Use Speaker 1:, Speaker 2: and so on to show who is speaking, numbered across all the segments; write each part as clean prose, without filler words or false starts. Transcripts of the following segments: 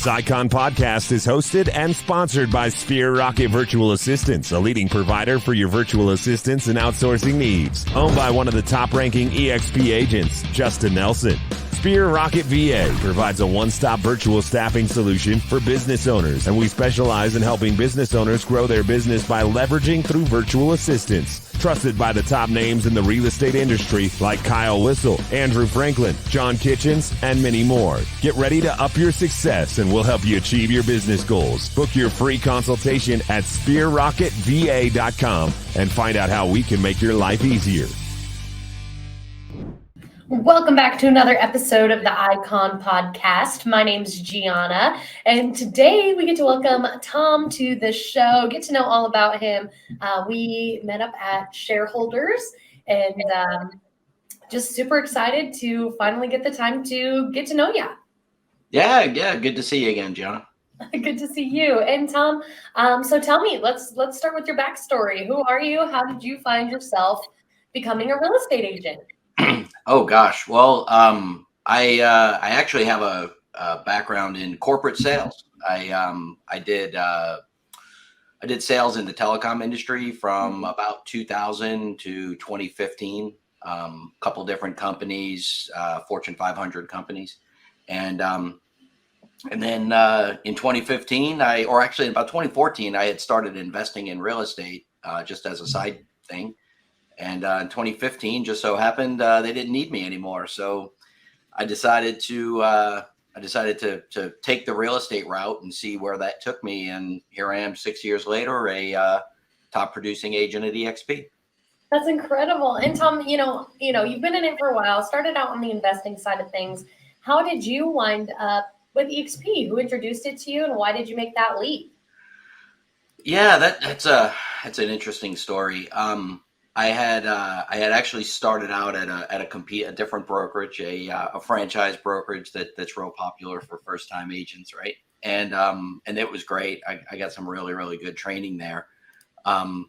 Speaker 1: This Icon podcast is hosted and sponsored by Sphere Rocket Virtual Assistants, a leading provider for your virtual assistants and outsourcing needs. Owned by one of the top-ranking EXP agents, Justin Nelson. Sphere Rocket VA provides a one-stop virtual staffing solution for business owners, and we specialize in helping business owners grow their business by leveraging through virtual assistants. Trusted by the top names in the real estate industry like Kyle Whistle, Andrew Franklin, John Kitchens, and many more. Get ready to up your success and we'll help you achieve your business goals. Book your free consultation at sphererocketva.com and find out how we can make your life easier.
Speaker 2: Welcome back to another episode of the Icon Podcast. My name's Gianna, and today we get to welcome Tom to the show, get to know all about him. We met up at Shareholders, and just super excited to finally get the time to get to know you.
Speaker 3: Yeah, good to see you again, Gianna.
Speaker 2: Good to see you. And Tom, so tell me, let's start with your backstory. Who are you? How did you find yourself becoming a real estate agent?
Speaker 3: Oh gosh. Well, I actually have a background in corporate sales. I did sales in the telecom industry from about 2000 to 2015. Couple different companies, Fortune 500 companies, and then in 2015, in about 2014, I had started investing in real estate just as a side thing. And in 2015, just so happened they didn't need me anymore. So I decided to take the real estate route and see where that took me. And here I am 6 years later, a top producing agent at EXP.
Speaker 2: That's incredible. And Tom, you know, you've been in it for a while, started out on the investing side of things. How did you wind up with EXP? Who introduced it to you, and why did you make that leap?
Speaker 3: Yeah, that's an interesting story. I had actually started out at a different brokerage, a franchise brokerage that's real popular for first time agents, right? And it was great. I got some really, really good training there. And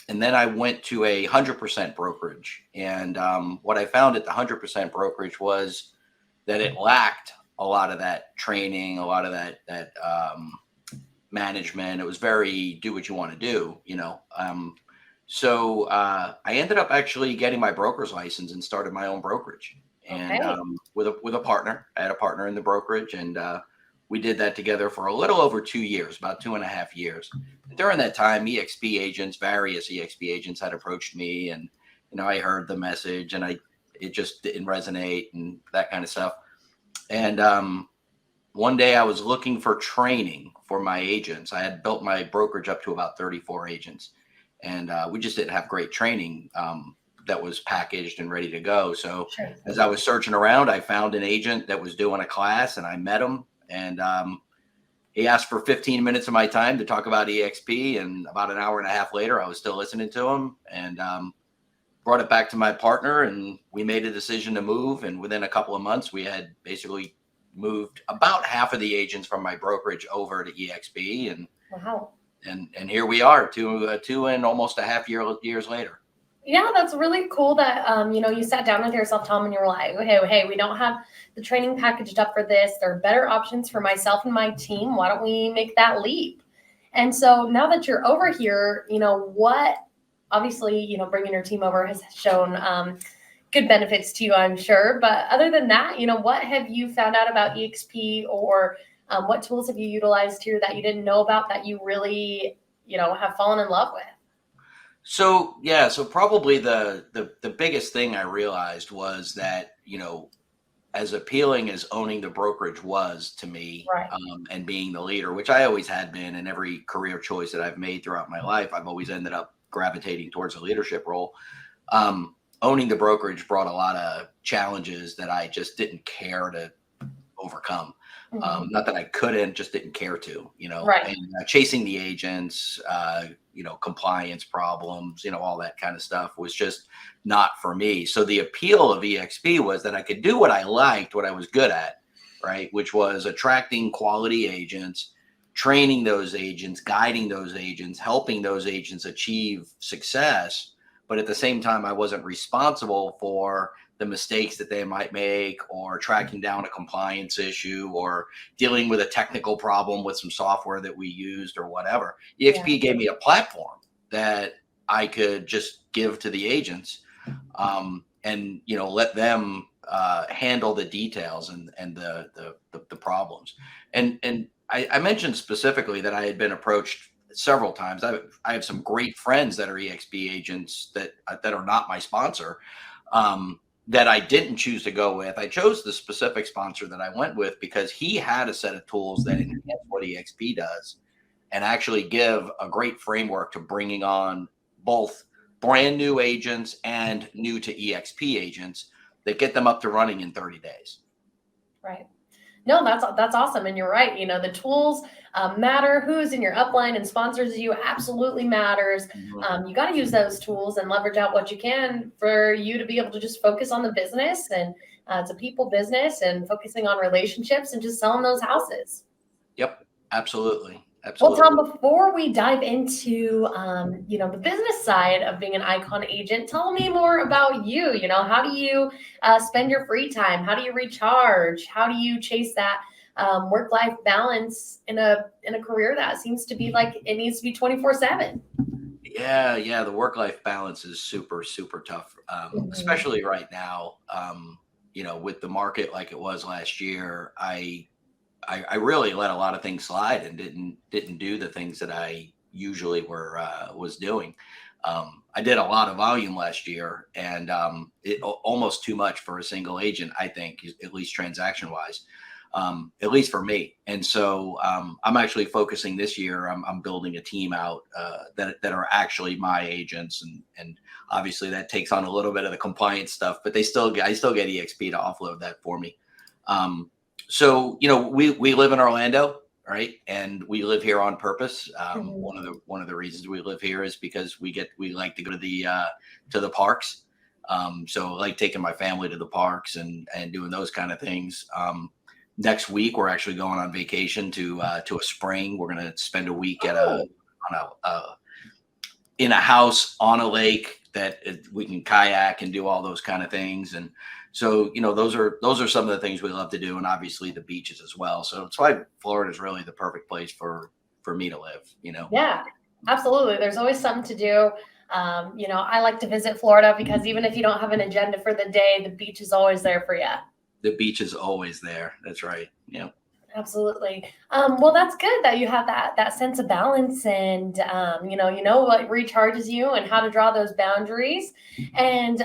Speaker 3: then I went to a 100% brokerage, and what I found at the 100% brokerage was that it lacked a lot of that training, a lot of that management. It was very do what you want to do, you know. So I ended up actually getting my broker's license and started my own brokerage, and with a partner. I had a partner in the brokerage, and we did that together for a little over 2 years, about 2.5 years. And during that time, various EXP agents had approached me, and I heard the message, and it just didn't resonate and that kind of stuff. And one day I was looking for training for my agents. I had built my brokerage up to about 34 agents. And we just didn't have great training that was packaged and ready to go. So as I was searching around, I found an agent that was doing a class, and I met him. And he asked for 15 minutes of my time to talk about EXP. And about an hour and a half later, I was still listening to him, and brought it back to my partner. And we made a decision to move. And within a couple of months, we had basically moved about half of the agents from my brokerage over to EXP. And wow. And here we are, two and almost a half years later.
Speaker 2: Yeah, that's really cool that, you sat down with yourself, Tom, and you were like, hey, we don't have the training packaged up for this. There are better options for myself and my team. Why don't we make that leap? And so now that you're over here, what obviously, bringing your team over has shown good benefits to you, I'm sure. But other than that, what have you found out about EXP, or what tools have you utilized here that you didn't know about that you really, have fallen in love with?
Speaker 3: So probably the biggest thing I realized was that, as appealing as owning the brokerage was to me, right, and being the leader, which I always had been in every career choice that I've made throughout my life, I've always ended up gravitating towards a leadership role. Owning the brokerage brought a lot of challenges that I just didn't care to overcome. Not that I couldn't, just didn't care to, right. And chasing the agents, compliance problems, all that kind of stuff was just not for me. So the appeal of EXP was that I could do what I liked, what I was good at, right? Which was attracting quality agents, training those agents, guiding those agents, helping those agents achieve success, but at the same time, I wasn't responsible for the mistakes that they might make, or tracking down a compliance issue, or dealing with a technical problem with some software that we used or whatever. EXP gave me a platform that I could just give to the agents, and let them handle the details and the problems. And I mentioned specifically that I had been approached several times. I have some great friends that are EXP agents that are not my sponsor, that I didn't choose to go with. I chose the specific sponsor that I went with because he had a set of tools that enhance what EXP does, and actually give a great framework to bringing on both brand new agents and new to EXP agents that get them up to running in 30 days.
Speaker 2: Right. No, that's awesome. And you're right. The tools matter. Who's in your upline and sponsors you absolutely matters. You got to use those tools and leverage out what you can for you to be able to just focus on the business. And it's a people business, and focusing on relationships and just selling those houses.
Speaker 3: Yep. Absolutely. Absolutely.
Speaker 2: Well, Tom, before we dive into, the business side of being an Icon agent, tell me more about you. How do you spend your free time? How do you recharge? How do you chase that work-life balance in a career that seems to be like it needs to be 24/7?
Speaker 3: Yeah. The work-life balance is super, super tough, especially right now. With the market like it was last year, I really let a lot of things slide and didn't do the things that I usually was doing. I did a lot of volume last year, and almost too much for a single agent, I think, at least transaction wise, at least for me. And so I'm actually focusing this year. I'm building a team out that are actually my agents, and obviously that takes on a little bit of the compliance stuff, but I still get EXP to offload that for me. So, we live in Orlando, right? And we live here on purpose. One of the reasons we live here is because we like to go to the parks. So I like taking my family to the parks and doing those kind of things. Next week, we're actually going on vacation to a spring. We're going to spend a week in a house on a lake that we can kayak and do all those kind of things. And so, those are some of the things we love to do, and obviously the beaches as well. So that's why Florida is really the perfect place for me to live,
Speaker 2: Yeah, absolutely. There's always something to do. I like to visit Florida because even if you don't have an agenda for the day, the beach is always there for you.
Speaker 3: The beach is always there. That's right. Yeah.
Speaker 2: Absolutely. Well, that's good that you have that sense of balance, and you know what recharges you and how to draw those boundaries. And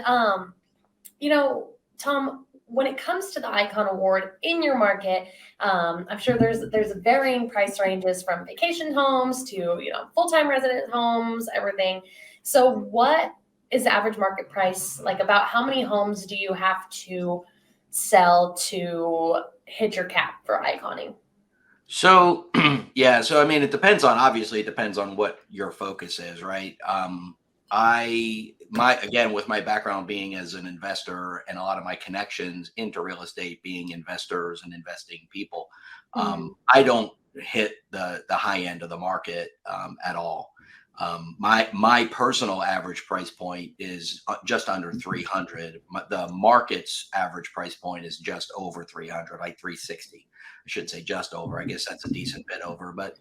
Speaker 2: Tom, when it comes to the Icon Award in your market, I'm sure there's varying price ranges from vacation homes to full-time resident homes, everything. So, what is the average market price like? About how many homes do you have to sell to hit your cap for iconing?
Speaker 3: So, yeah. So, I mean, it depends on what your focus is, right? Again, with my background being as an investor and a lot of my connections into real estate being investors and investing people, I don't hit the high end of the market at all. My personal average price point is just under 300. The market's average price point is just over 300, like 360. I should say just over. I guess that's a decent bit over, but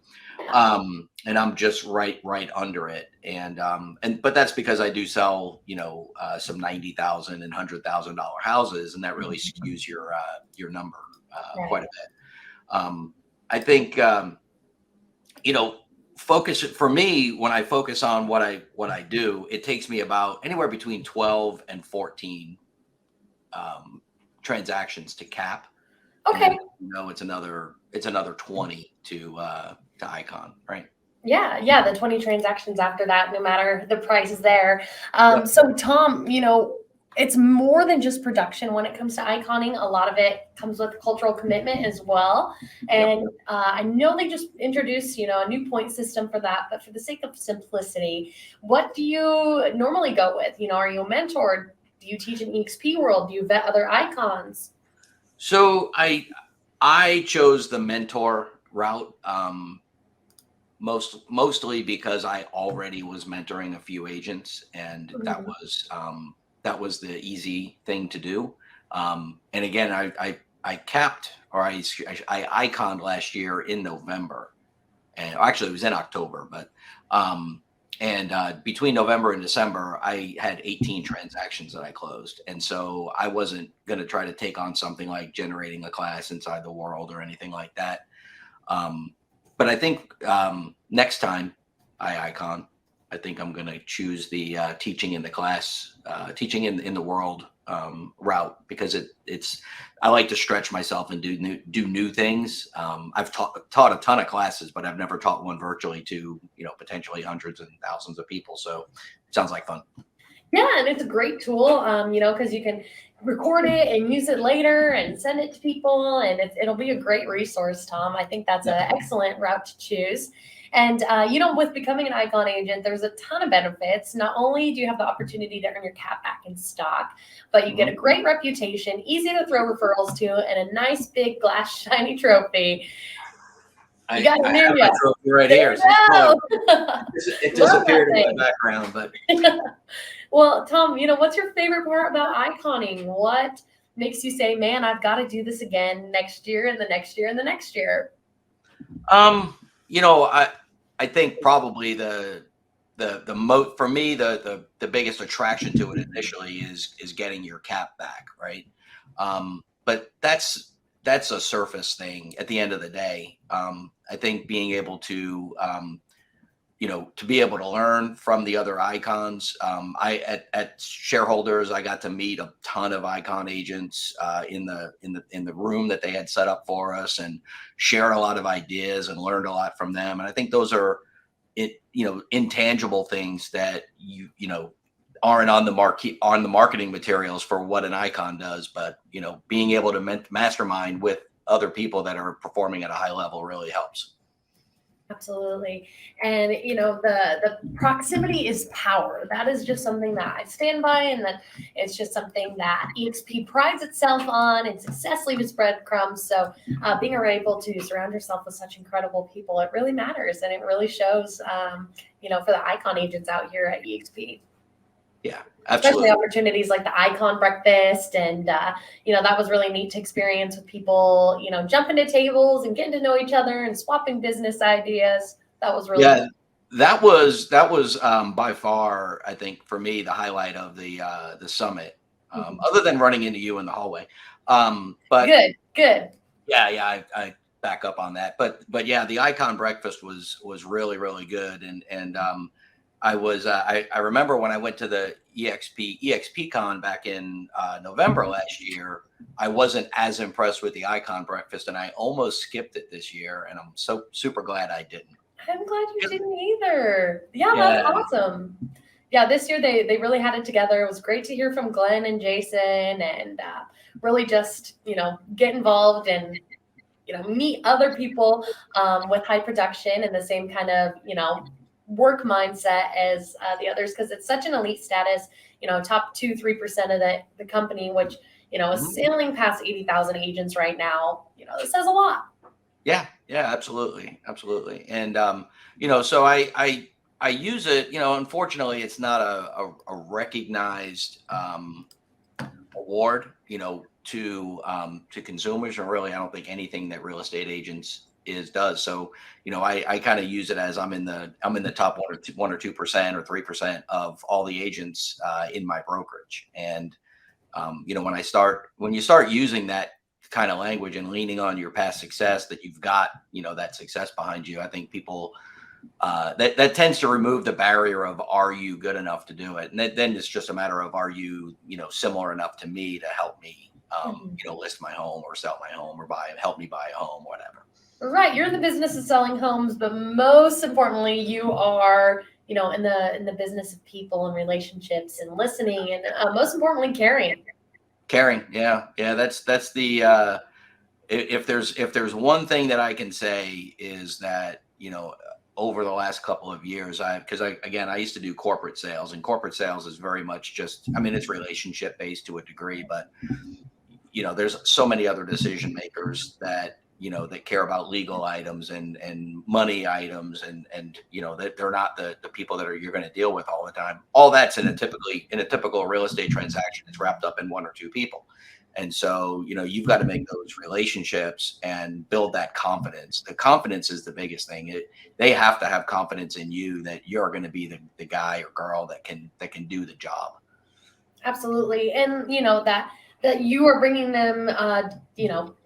Speaker 3: and I'm just right under it. But that's because I do sell, some $90,000 and $100,000 houses, and that really skews your number quite a bit. I think focus for me, when I focus on what I do, it takes me about anywhere between 12 and 14 transactions to cap.
Speaker 2: Okay.
Speaker 3: It's another 20 to Icon, right?
Speaker 2: Yeah, the 20 transactions after that, no matter the price is there. So Tom, it's more than just production when it comes to iconing. A lot of it comes with cultural commitment as well. And I know they just introduced, a new point system for that, but for the sake of simplicity, what do you normally go with? Are you a mentor? Do you teach an EXP world? Do you vet other icons?
Speaker 3: So I chose the mentor route. mostly because I already was mentoring a few agents, and
Speaker 2: Mhm.
Speaker 3: that was the easy thing to do. And again, I capped, or I iconed last year in November, and actually it was in October, but between November and December, I had 18 transactions that I closed, and so I wasn't going to try to take on something like generating a class inside the world or anything like that. Um, but I think next time I icon, I think I'm going to choose the teaching in the class, teaching in the world route, because it's I like to stretch myself and do new things. I've taught a ton of classes, but I've never taught one virtually to potentially hundreds and thousands of people. So it sounds like fun.
Speaker 2: Yeah, and it's a great tool, because you can record it and use it later and send it to people, and it'll be a great resource, Tom. I think that's
Speaker 3: Yeah.
Speaker 2: an excellent route to choose. And, with becoming an icon agent, there's a ton of benefits. Not only do you have the opportunity to earn your cap back in stock, but you get a great reputation, easy to throw referrals to, and a nice big glass shiny trophy. You got
Speaker 3: I
Speaker 2: it near
Speaker 3: have my
Speaker 2: you.
Speaker 3: trophy right
Speaker 2: There
Speaker 3: here.
Speaker 2: you go.
Speaker 3: It
Speaker 2: Love that
Speaker 3: disappeared in my
Speaker 2: thing.
Speaker 3: background, but
Speaker 2: Well, Tom, what's your favorite part about iconing? What makes you say, man, I've got to do this again next year and the next year and the next year?
Speaker 3: Um, I think probably for me the biggest attraction to it initially is getting your cap back, right? But that's a surface thing at the end of the day. I think being able to be able to learn from the other icons. At shareholders, I got to meet a ton of icon agents in the room that they had set up for us, and shared a lot of ideas and learned a lot from them. And I think those are intangible things that aren't on the marketing materials for what an icon does. But being able to mastermind with other people that are performing at a high level really helps.
Speaker 2: Absolutely. And the proximity is power. That is just something that I stand by, and that it's just something that EXP prides itself on, and success leaves breadcrumbs. So being able to surround yourself with such incredible people, it really matters, and it really shows for the icon agents out here at EXP.
Speaker 3: Yeah,
Speaker 2: Especially
Speaker 3: absolutely.
Speaker 2: opportunities like the icon breakfast, and that was really neat to experience with people, jumping to tables and getting to know each other and swapping business ideas. That was really
Speaker 3: Yeah, that was by far, I think, for me, the highlight of the summit.
Speaker 2: Mhm.
Speaker 3: Other than running into you in the hallway. But
Speaker 2: Good.
Speaker 3: yeah, I back up on that. But yeah, the icon breakfast was really, really good. And I remember when I went to the EXP Con back in November last year, I wasn't as impressed with the icon breakfast, and I almost skipped it this year, and I'm so super glad I didn't.
Speaker 2: I'm glad you didn't either. Yeah, that's
Speaker 3: Yeah.
Speaker 2: awesome. Yeah, this year they really had it together. It was great to hear from Glenn and Jason, and really just get involved and meet other people with high production and the same kind of work mindset as the others, because it's such an elite status. Top 2-3% of the company, which is
Speaker 3: Mhm.
Speaker 2: sailing past 80,000 agents right now. This says a lot.
Speaker 3: Yeah, absolutely, absolutely. And so I use it. Unfortunately, it's not a recognized award, to consumers, or really, I don't think anything that real estate agents does. So, I kind of use it as I'm in the top 1 or 2% or 3% of all the agents in my brokerage. And when you start using that kind of language and leaning on your past success, that you've got that success behind you, I think people that tends to remove the barrier of, are you good enough to do it? And then it's just a matter of, are you similar enough to me to help me list my home, or sell my home, or help me buy a home, whatever.
Speaker 2: Right, you're in the business of selling homes, but most importantly, you are in the business of people and relationships and listening, and most importantly, caring.
Speaker 3: Caring, yeah. That's the if there's one thing that I can say, is that over the last couple of years, I used to do corporate sales, and corporate sales is very much just, I mean, it's relationship based to a degree, but there's so many other decision makers that that care about legal items and money items, and that they're not the people that you're going to deal with all the time. All that's in a typical real estate transaction. It's wrapped up in one or two people. And so, you've got to make those relationships and build that confidence. The confidence is the biggest thing. They have to have confidence in you that you're going to be the guy or girl that can do the job.
Speaker 2: Absolutely. And, that you are bringing them,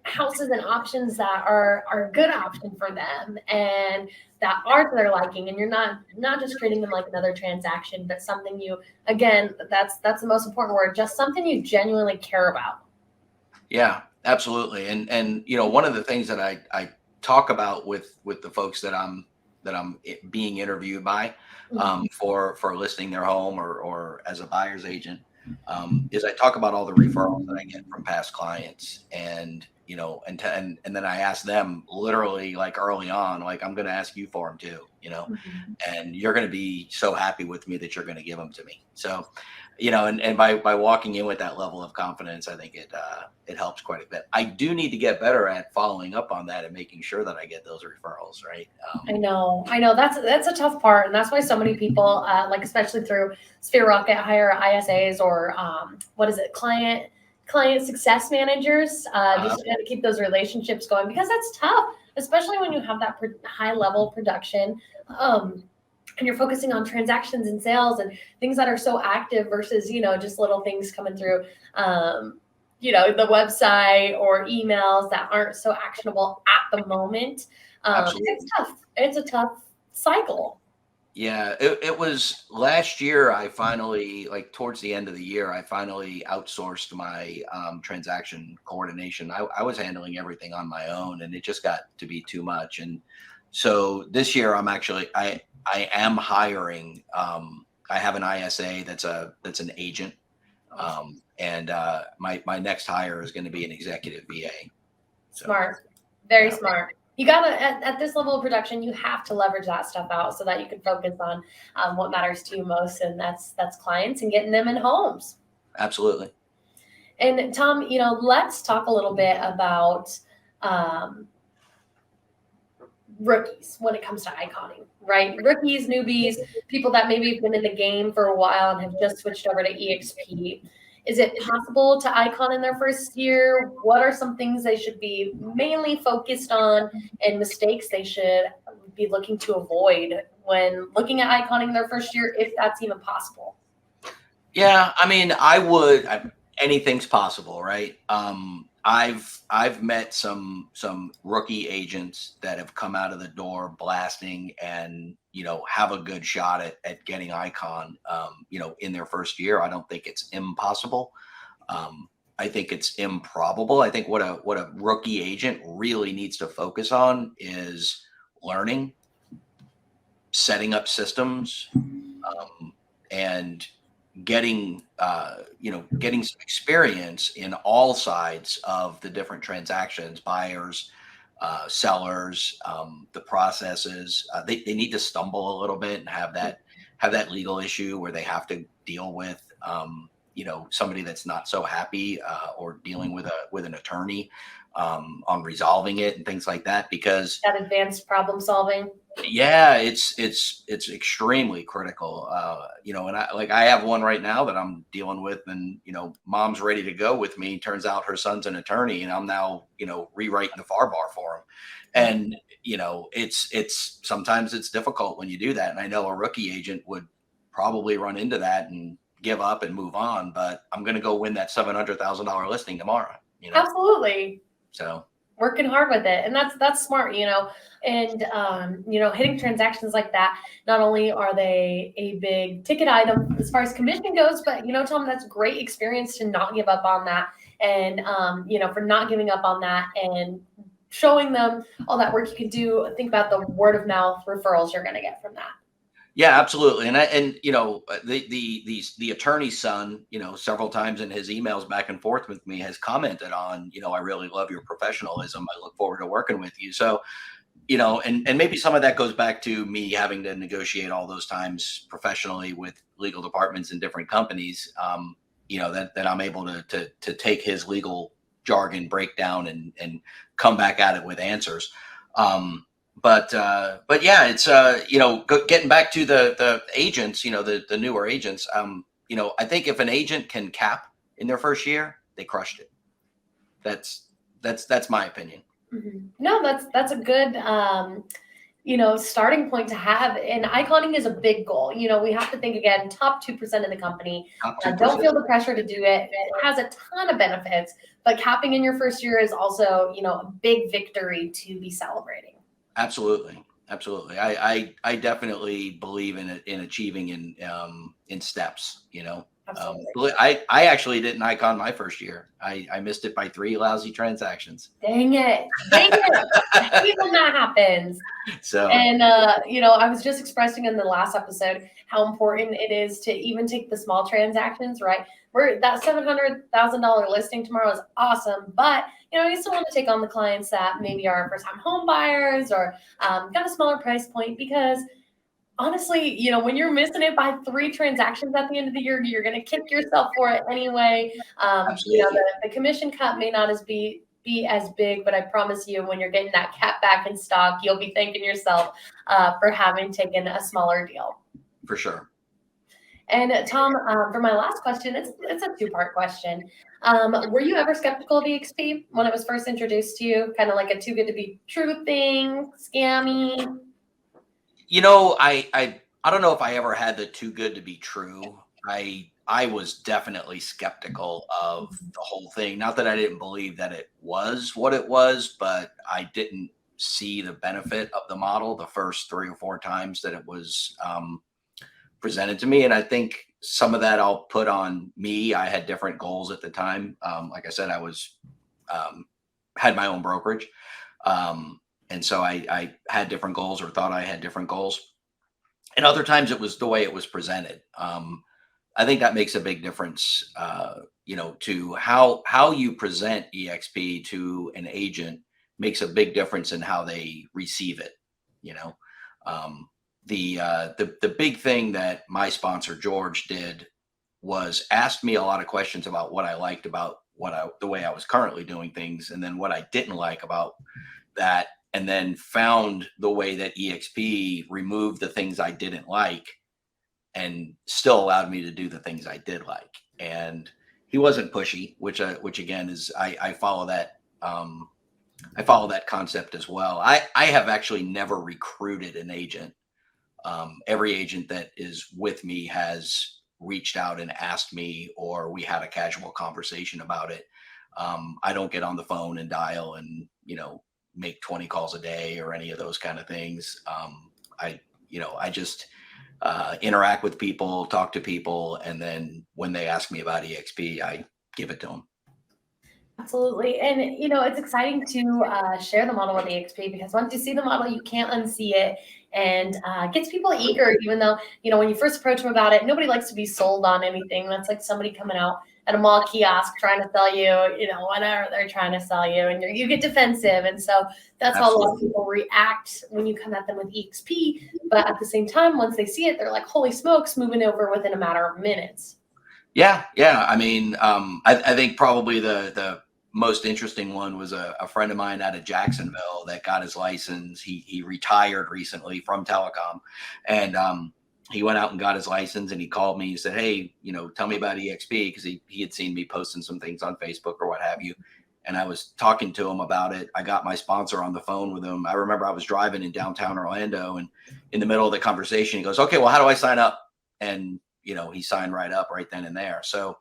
Speaker 2: houses and options that are a good option for them and that are to their liking. And you're not just treating them like another transaction, but something again, that's the most important word, just something you genuinely care about.
Speaker 3: Yeah, absolutely. And one of the things that I talk about with the folks that I'm being interviewed by, for listing their home or as a buyer's agent, is I talk about all the referrals that I get from past clients, and and then I ask them literally, like, early on, like, I'm going to ask you for them too, and you're going to be so happy with me that you're going to give them to me. So, and by walking in with that level of confidence, I think it helps quite a bit. I do need to get better at following up on that and making sure that I get those referrals, right?
Speaker 2: I know that's a tough part, and that's why so many people, like especially through Sphere Rocket, hire ISAs or client success managers, just to keep those relationships going, because that's tough, especially when you have that high level production. And you're focusing on transactions and sales and things that are so active versus, just little things coming through, the website or emails that aren't so actionable at the moment. It's tough. It's a tough cycle.
Speaker 3: Yeah, it was last year. I finally, like towards the end of the year, I finally outsourced my transaction coordination. I was handling everything on my own, and it just got to be too much. And so this year, I am hiring. I have an ISA that's an agent, and my next hire is going to be an executive VA. So,
Speaker 2: smart, very smart. You gotta at this level of production, you have to leverage that stuff out so that you can focus on what matters to you most, and that's clients and getting them in homes.
Speaker 3: Absolutely.
Speaker 2: And Tom, let's talk a little bit about rookies when it comes to iconing, right? Rookies, newbies, people that maybe have been in the game for a while and have just switched over to EXP. Is it possible to icon in their first year? What are some things they should be mainly focused on and mistakes they should be looking to avoid when looking at iconing their first year, if that's even possible?
Speaker 3: Yeah, I mean, anything's possible, right? I've met some rookie agents that have come out of the door blasting and have a good shot at getting icon in their first year. I don't think it's impossible. I think it's improbable. I think what a rookie agent really needs to focus on is learning, setting up systems, and getting some experience in all sides of the different transactions, buyers, sellers, the processes. They need to stumble a little bit and have that legal issue where they have to deal with somebody that's not so happy, or dealing with an attorney on resolving it and things like that, because
Speaker 2: that advanced problem solving.
Speaker 3: Yeah, it's extremely critical. And I have one right now that I'm dealing with, and mom's ready to go with me. Turns out her son's an attorney, and I'm now rewriting the FAR bar for him. And it's sometimes it's difficult when you do that. And I know a rookie agent would probably run into that and give up and move on. But I'm going to go win that $700,000 listing tomorrow.
Speaker 2: Absolutely.
Speaker 3: So.
Speaker 2: Working hard with it, and that's smart, and hitting transactions like that, not only are they a big ticket item as far as commission goes, but Tom, that's great experience to not give up on that, and for not giving up on that and showing them all that work you can do. Think about the word of mouth referrals you're going to get from that.
Speaker 3: Yeah, absolutely. And the attorney's son, several times in his emails back and forth with me has commented on, I really love your professionalism. I look forward to working with you. So, and maybe some of that goes back to me having to negotiate all those times professionally with legal departments in different companies, that I'm able to take his legal jargon breakdown and come back at it with answers. But yeah, it's getting back to the agents, the newer agents. I think if an agent can cap in their first year, they crushed it. That's my opinion.
Speaker 2: Mm-hmm. No, that's a good starting point to have. And iconing is a big goal. We have to think again, top 2% of the company.
Speaker 3: Top
Speaker 2: Don't
Speaker 3: 2%.
Speaker 2: feel the pressure to do it. It has a ton of benefits, but capping in your first year is also, a big victory to be celebrating.
Speaker 3: Absolutely. I definitely believe in achieving in steps,
Speaker 2: Absolutely.
Speaker 3: I actually didn't icon my first year. I missed it by 3 lousy transactions.
Speaker 2: Dang it. I hate when that happens.
Speaker 3: So,
Speaker 2: and I was just expressing in the last episode how important it is to even take the small transactions, right? Where that $700,000 listing tomorrow is awesome, but you still want to take on the clients that maybe are first-time home buyers or got a smaller price point, because honestly, when you're missing it by 3 transactions at the end of the year, you're going to kick yourself for it anyway. The commission cut may not be as big, but I promise you, when you're getting that cap back in stock, you'll be thanking yourself for having taken a smaller deal.
Speaker 3: For sure.
Speaker 2: And Tom, for my last question, it's a 2-part question. Were you ever skeptical of EXP when it was first introduced to you? Kind of like a too good to be true thing, scammy?
Speaker 3: I don't know if I ever had the too good to be true. I was definitely skeptical of the whole thing. Not that I didn't believe that it was what it was, but I didn't see the benefit of the model the first 3 or 4 times that it was presented to me. And I think some of that I'll put on me. I had different goals at the time. Like I said, I was had my own brokerage. And so I had different goals, or thought I had different goals. And other times it was the way it was presented. I think that makes a big difference, to how you present EXP to an agent makes a big difference in how they receive it. The big thing that my sponsor George did was ask me a lot of questions about what I liked about the way I was currently doing things, and then what I didn't like about that, and then found the way that EXP removed the things I didn't like and still allowed me to do the things I did like. And he wasn't pushy, which again is, I follow that. I follow that concept as well. I have actually never recruited an agent. Every agent that is with me has reached out and asked me, or we had a casual conversation about it. I don't get on the phone and dial and, make 20 calls a day or any of those kind of things. I just interact with people, talk to people, and then when they ask me about EXP, I give it to them.
Speaker 2: Absolutely. And, it's exciting to share the model with EXP, because once you see the model, you can't unsee it, and gets people eager, even though, when you first approach them about it, nobody likes to be sold on anything. That's like somebody coming out at a mall kiosk trying to sell you, whatever they're trying to sell you, and you get defensive. And so that's how a lot of people react when you come at them with EXP. But at the same time, once they see it, they're like, holy smokes, moving over within a matter of minutes.
Speaker 3: Yeah. I mean, I think probably the most interesting one was a friend of mine out of Jacksonville that got his license. He retired recently from telecom, and he went out and got his license, and he called me. He said, hey, tell me about EXP, because he had seen me posting some things on Facebook or what have you. And I was talking to him about it. I got my sponsor on the phone with him. I remember I was driving in downtown Orlando, and in the middle of the conversation, he goes, okay, well, how do I sign up? And, he signed right up right then and there. So,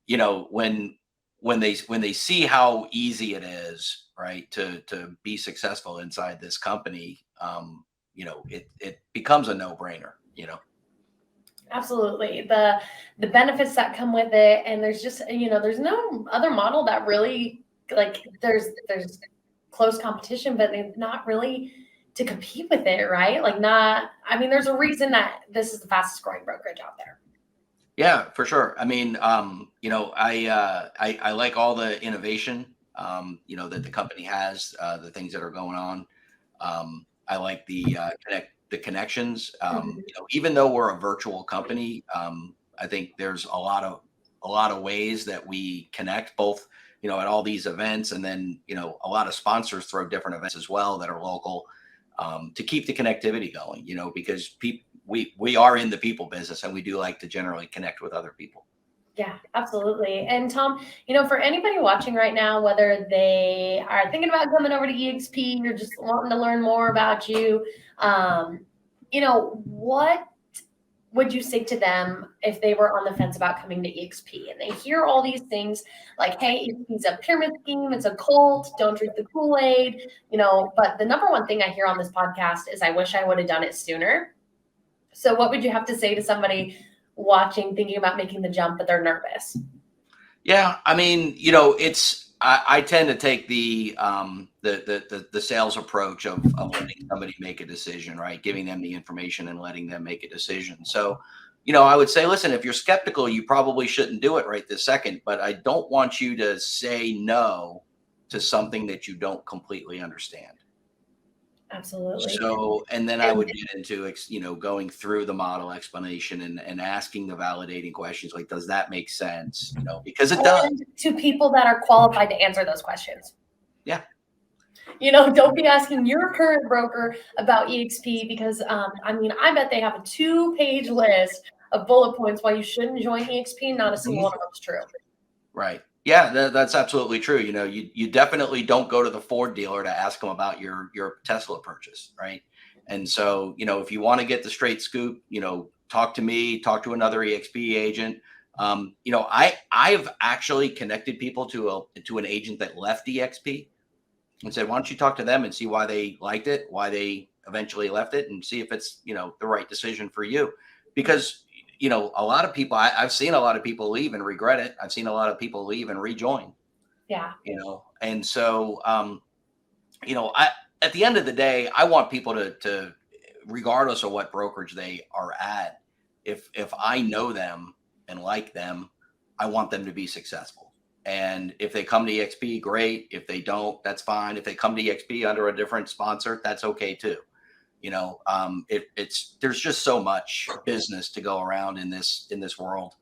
Speaker 3: when they see how easy it is, right, to be successful inside this company, it becomes a no-brainer.
Speaker 2: Absolutely. The benefits that come with it, and there's just, there's no other model that really, like, there's close competition, but they're not really to compete with it, right? There's a reason that this is the fastest growing brokerage out there.
Speaker 3: Yeah, for sure. I mean, I like all the innovation, that the company has, the things that are going on. I like the connections. Even though we're a virtual company, I think there's a lot of ways that we connect, both at all these events. And then, a lot of sponsors throw different events as well that are local, to keep the connectivity going, because we are in the people business, and we do like to generally connect with other people.
Speaker 2: Yeah, absolutely. And Tom, for anybody watching right now, whether they are thinking about coming over to EXP or just wanting to learn more about you, what would you say to them if they were on the fence about coming to EXP and they hear all these things like, hey, it's a pyramid scheme, it's a cult, don't drink the Kool-Aid, but the number one thing I hear on this podcast is I wish I would have done it sooner. So what would you have to say to somebody watching, thinking about making the jump, but they're nervous?
Speaker 3: Yeah, I mean, I tend to take the sales approach of letting somebody make a decision, right? Giving them the information and letting them make a decision. So, I would say, listen, if you're skeptical, you probably shouldn't do it right this second, but I don't want you to say no to something that you don't completely understand.
Speaker 2: Absolutely.
Speaker 3: So, and then I would get into, going through the model explanation and asking the validating questions, like, does that make sense? Because it does.
Speaker 2: To people that are qualified to answer those questions.
Speaker 3: Yeah.
Speaker 2: Don't be asking your current broker about EXP because, I bet they have a 2-page list of bullet points why you shouldn't join EXP. Not a single one of them is true.
Speaker 3: Right. Yeah, that's absolutely true. You definitely don't go to the Ford dealer to ask them about your Tesla purchase, right? And so, if you want to get the straight scoop, talk to me, talk to another EXP agent. I've actually connected people to an agent that left EXP and said, why don't you talk to them and see why they liked it, why they eventually left it, and see if it's, the right decision for you. Because a lot of people, I've seen a lot of people leave and regret it. I've seen a lot of people leave and rejoin.
Speaker 2: Yeah.
Speaker 3: And so, at the end of the day, I want people to, regardless of what brokerage they are at, if I know them and like them, I want them to be successful. And if they come to EXP, great. If they don't, that's fine. If they come to EXP under a different sponsor, that's okay too. There's just so much business to go around in this world.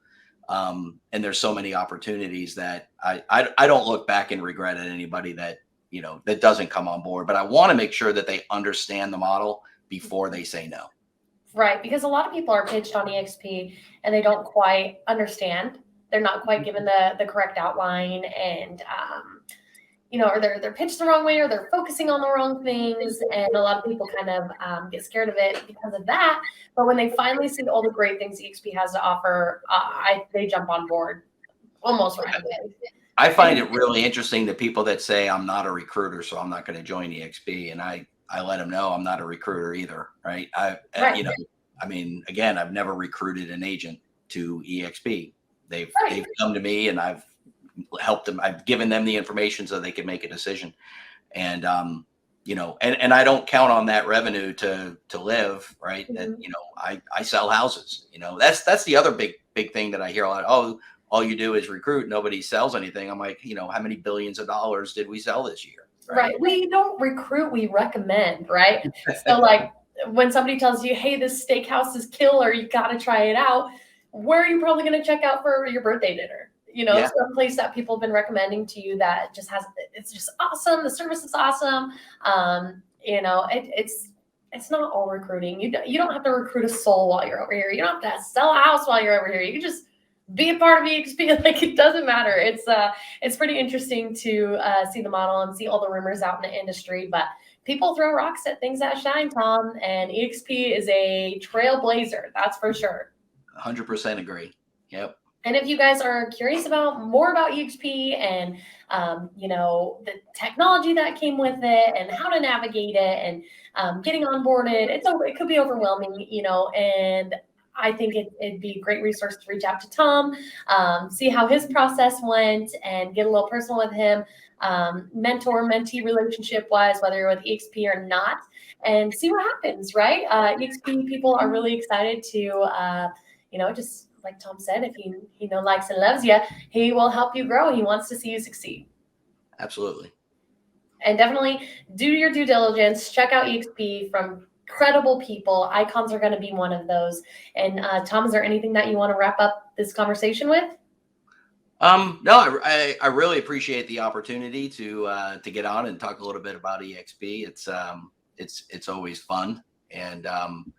Speaker 3: And there's so many opportunities that I don't look back and regret at anybody that, that doesn't come on board, but I want to make sure that they understand the model before they say no. Right.
Speaker 2: Because a lot of people are pitched on EXP and they don't quite understand. They're not quite given the correct outline, and, or they're pitched the wrong way, or they're focusing on the wrong things. And a lot of people kind of get scared of it because of that. But when they finally see all the great things EXP has to offer, they jump on board almost right away.
Speaker 3: I find it really interesting that people that say I'm not a recruiter, so I'm not going to join EXP. And I let them know I'm not a recruiter either. Right. Again, I've never recruited an agent to EXP. They've come to me and I've helped them. I've given them the information so they can make a decision. And, and I don't count on that revenue to live. Right. Mm-hmm. And, I sell houses, that's the other big thing that I hear a lot. Oh, all you do is recruit. Nobody sells anything. I'm like, how many billions of dollars did we sell this year?
Speaker 2: Right. We don't recruit, we recommend. Right. So like when somebody tells you, hey, this steakhouse is killer, you got to try it out. Where are you probably going to check out for your birthday dinner? Some place that people have been recommending to you that just it's just awesome. The service is awesome. It's not all recruiting. You don't have to recruit a soul while you're over here. You don't have to sell a house while you're over here. You can just be a part of EXP. Like, it doesn't matter. It's pretty interesting to see the model and see all the rumors out in the industry, but people throw rocks at things that shine, Tom, and EXP is a trailblazer. That's for sure.
Speaker 3: 100% agree. Yep.
Speaker 2: And if you guys are curious about more about EXP and, the technology that came with it and how to navigate it and getting onboarded, it could be overwhelming, and I think it'd be a great resource to reach out to Tom, see how his process went and get a little personal with him, mentor-mentee relationship-wise, whether you're with EXP or not, and see what happens, right? EXP people are really excited to, just like Tom said, if he likes and loves you, he will help you grow. He wants to see you succeed.
Speaker 3: Absolutely.
Speaker 2: And definitely do your due diligence. Check out EXP from credible people. Icons are going to be one of those. And Tom, is there anything that you want to wrap up this conversation with?
Speaker 3: No, I really appreciate the opportunity to get on and talk a little bit about EXP. It's always fun. And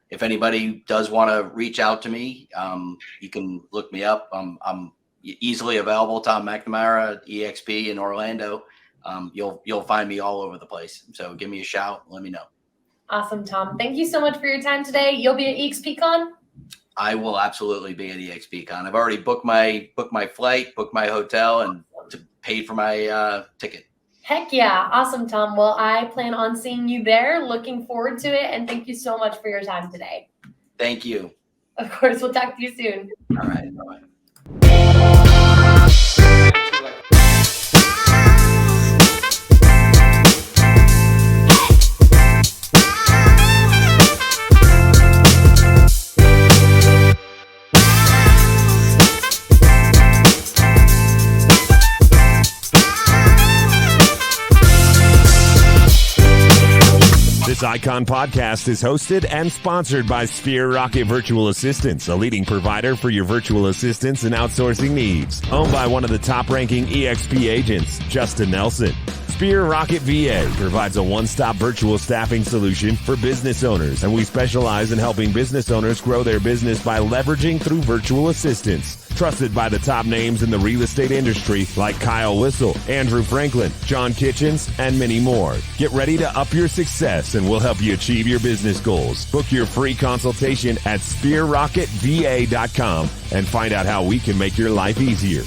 Speaker 3: if anybody does want to reach out to me, you can look me up. I'm easily available. Tom McNamara, EXP in Orlando. You'll find me all over the place. So give me a shout. Let me know.
Speaker 2: Awesome, Tom. Thank you so much for your time today. You'll be at EXPCon?
Speaker 3: I will absolutely be at EXPCon. I've already booked my flight, booked my hotel, and paid for my ticket.
Speaker 2: Heck yeah. Awesome, Tom. Well, I plan on seeing you there. Looking forward to it. And thank you so much for your time today.
Speaker 3: Thank you.
Speaker 2: Of course. We'll talk to you soon.
Speaker 3: All right. Bye-bye.
Speaker 1: This Icon podcast is hosted and sponsored by Sphere Rocket Virtual Assistants, a leading provider for your virtual assistants and outsourcing needs. Owned by one of the top-ranking EXP agents, Justin Nelson. Sphere Rocket VA provides a one-stop virtual staffing solution for business owners, and we specialize in helping business owners grow their business by leveraging through virtual assistants. Trusted by the top names in the real estate industry like Kyle Whistle, Andrew Franklin, John Kitchens, and many more. Get ready to up your success and we'll help you achieve your business goals. Book your free consultation at sphererocketva.com and find out how we can make your life easier.